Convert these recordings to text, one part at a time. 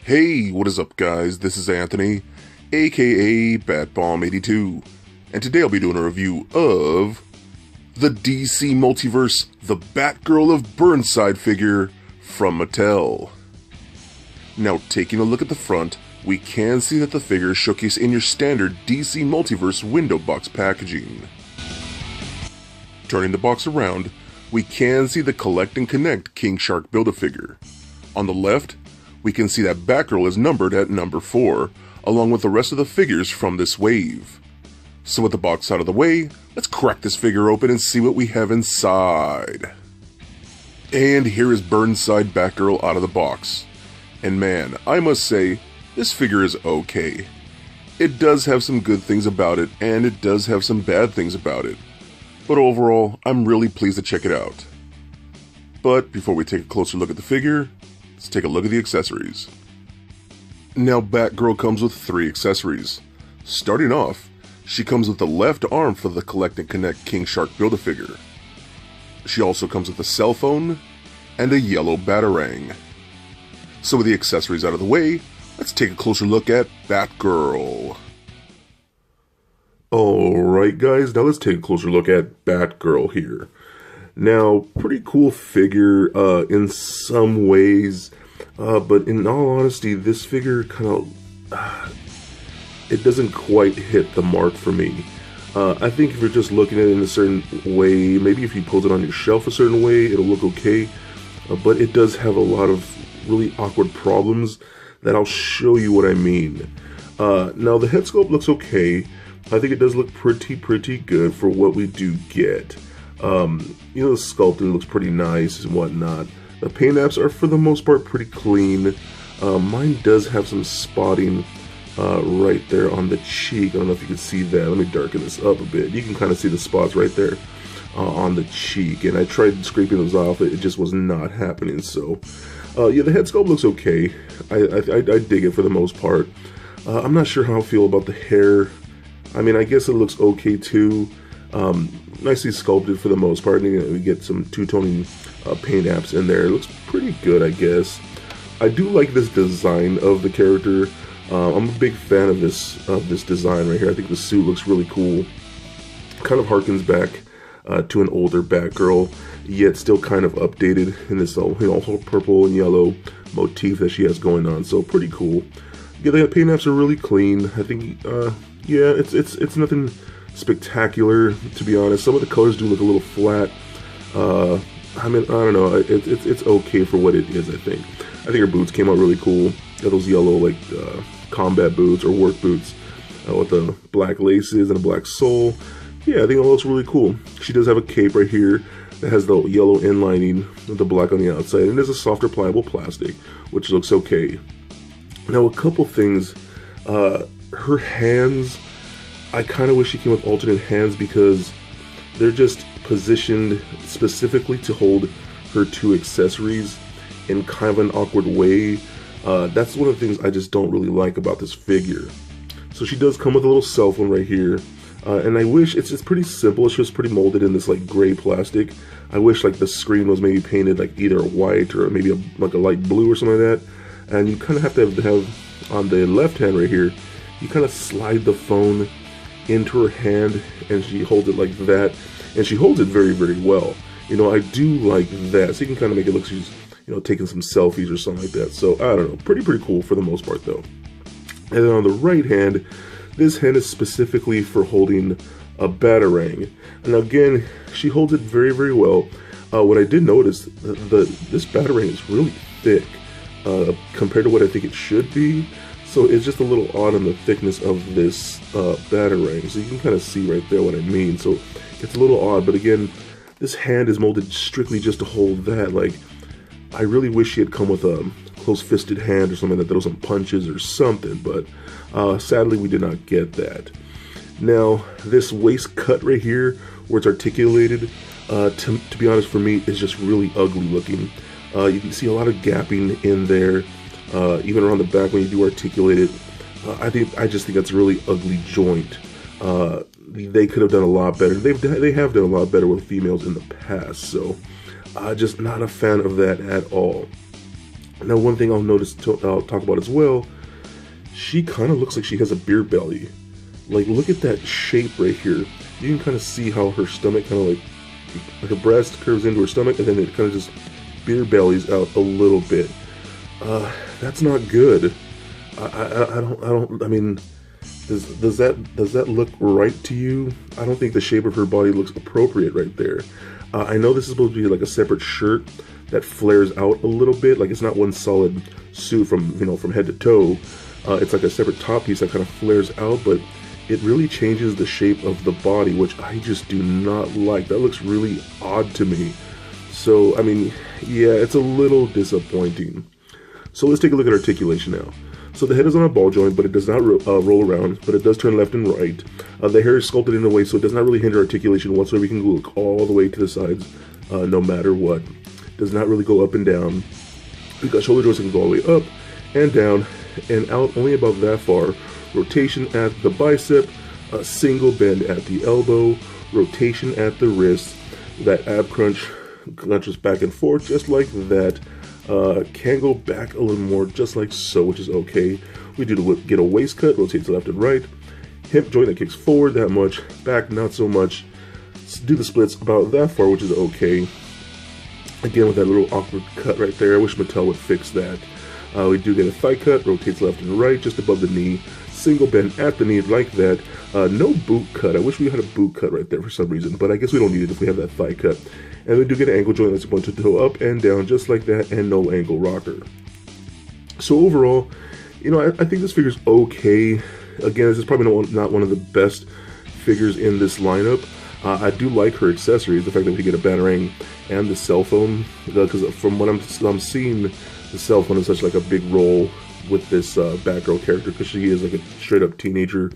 Hey, what is up guys? This is Anthony, aka Batbomb82, and today I'll be doing a review of the DC Multiverse, the Batgirl of Burnside figure from Mattel. Now, taking a look at the front, we can see that the figure is showcased in your standard DC Multiverse window box packaging. Turning the box around, we can see the Collect and Connect King Shark Build-A-Figure. On the left, we can see that Batgirl is numbered at number 4, along with the rest of the figures from this wave. So with the box out of the way, let's crack this figure open and see what we have inside. And here is Burnside Batgirl out of the box. And man, I must say, this figure is okay. It does have some good things about it, and it does have some bad things about it. But overall, I'm really pleased to check it out. But before we take a closer look at the figure, let's take a look at the accessories. Now, Batgirl comes with 3 accessories. Starting off, she comes with the left arm for the Collect and Connect King Shark Build-A-Figure. She also comes with a cell phone and a yellow Batarang. So with the accessories out of the way, let's take a closer look at Batgirl. Alright guys, now let's take a closer look at Batgirl here. Now, pretty cool figure in some ways, but in all honesty, this figure kind of, it doesn't quite hit the mark for me. I think if you're just looking at it in a certain way, maybe if you pose it on your shelf a certain way, it'll look okay, but it does have a lot of really awkward problems that I'll show you what I mean. Now, the head sculpt looks okay. I think it does look pretty good for what we do get. You know, the sculpting looks pretty nice and whatnot. The paint apps are for the most part pretty clean. Mine does have some spotting right there on the cheek. I don't know if you can see that. Let me darken this up a bit. You can kind of see the spots right there on the cheek, and I tried scraping those off. It just was not happening. So yeah, the head sculpt looks okay. I dig it for the most part. I'm not sure how I feel about the hair. I mean, I guess it looks okay too. Nicely sculpted for the most part. And, we get some two-toning paint apps in there. It looks pretty good, I guess. I do like this design of the character. I'm a big fan of this design right here. I think the suit looks really cool. Kind of harkens back to an older Batgirl, yet still kind of updated in this whole purple and yellow motif that she has going on. So pretty cool. Yeah, the paint apps are really clean. I think, yeah, it's nothing spectacular, to be honest. Some of the colors do look a little flat. I mean, I don't know. It's okay for what it is. I think her boots came out really cool. Got those yellow like combat boots or work boots with the black laces and a black sole. Yeah, I think it looks really cool. She does have a cape right here that has the yellow inlining with the black on the outside, and there's a softer pliable plastic, which looks okay. Now, a couple things. Her hands, I kind of wish she came with alternate hands because they're just positioned specifically to hold her 2 accessories in kind of an awkward way. That's one of the things I just don't really like about this figure. So she does come with a little cell phone right here, and I wish it's pretty simple. It's just pretty molded in this like gray plastic. I wish like the screen was maybe painted like either white or maybe like a light blue or something like that. And you kind of have to have on the left hand right here, you kind of slide the phone into her hand, and she holds it like that, and she holds it very well. You know, I do like that. So you can kind of make it look like she's, you know, taking some selfies or something like that. So I don't know, pretty cool for the most part though. And then on the right hand, this hand is specifically for holding a Batarang, and again, she holds it very well. What I did notice, this Batarang is really thick compared to what I think it should be. So it's just a little odd on the thickness of this Batarang. So you can kind of see right there what I mean. So it's a little odd, but again, this hand is molded strictly just to hold that. Like, I really wish she had come with a close-fisted hand or something that throws some punches or something, but sadly we did not get that. Now, this waist cut right here, where it's articulated, to be honest, for me, is just really ugly looking. You can see a lot of gapping in there. Even around the back when you do articulate it, I just think that's a really ugly joint. They could have done a lot better. They have done a lot better with females in the past, so just not a fan of that at all. Now, one thing I'll talk about as well, she kind of looks like she has a beer belly. Like, look at that shape right here. You can kind of see how her stomach kind of like her breast curves into her stomach, and then it kind of just beer bellies out a little bit. That's not good. I mean, does that look right to you? I don't think the shape of her body looks appropriate right there. I know this is supposed to be like a separate shirt that flares out a little bit, like it's not one solid suit from head to toe. It's like a separate top piece that kind of flares out, but it really changes the shape of the body, which I just do not like. That looks really odd to me. So, I mean, yeah, it's a little disappointing. So let's take a look at articulation now. So the head is on a ball joint, but it does not roll around, but it does turn left and right. The hair is sculpted in a way so it does not really hinder articulation whatsoever. You can look all the way to the sides, no matter what. Does not really go up and down. We've got shoulder joints that can go all the way up and down and out only about that far. Rotation at the bicep, a single bend at the elbow, rotation at the wrist. That ab crunch crunches back and forth just like that. Can go back a little more just like so, which is okay. We do get a waist cut, rotates left and right. Hip joint that kicks forward that much, back not so much. Do the splits about that far, which is okay. Again, with that little awkward cut right there, I wish Mattel would fix that. We do get a thigh cut, rotates left and right, just above the knee. Single bend at the knee like that. No boot cut. I wish we had a boot cut right there for some reason, but I guess we don't need it if we have that thigh cut. And we do get an ankle joint that's going to toe up and down just like that, and no ankle rocker. So overall, I think this figure's okay. Again, this is probably not one of the best figures in this lineup. I do like her accessories, the fact that we get a batarang and the cell phone, because from what I'm seeing, the cell phone is such like a big role with this Batgirl character, because she is like a straight up teenager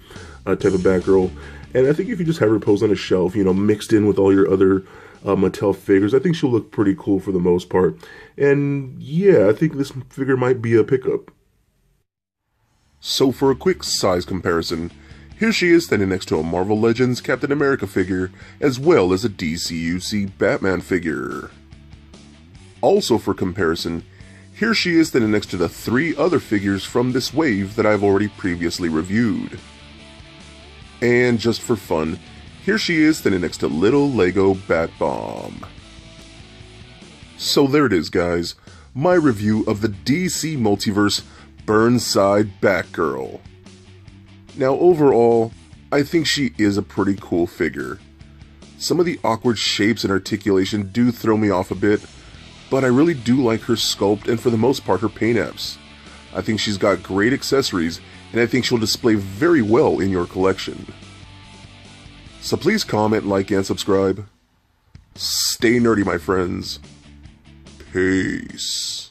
type of Batgirl. And I think if you just have her posed on a shelf, mixed in with all your other Mattel figures, I think she'll look pretty cool for the most part. And yeah, I think this figure might be a pickup. So for a quick size comparison, here she is standing next to a Marvel Legends Captain America figure, as well as a DCUC Batman figure. Also for comparison, here she is standing next to the 3 other figures from this wave that I've already previously reviewed. And just for fun, here she is standing next to little Lego Bat-Bomb. So there it is, guys, my review of the DC Multiverse Burnside Batgirl. Now overall, I think she is a pretty cool figure. Some of the awkward shapes and articulation do throw me off a bit, but I really do like her sculpt and for the most part her paint apps. I think she's got great accessories, and I think she'll display very well in your collection. So please comment, like, and subscribe. Stay nerdy, my friends. Peace.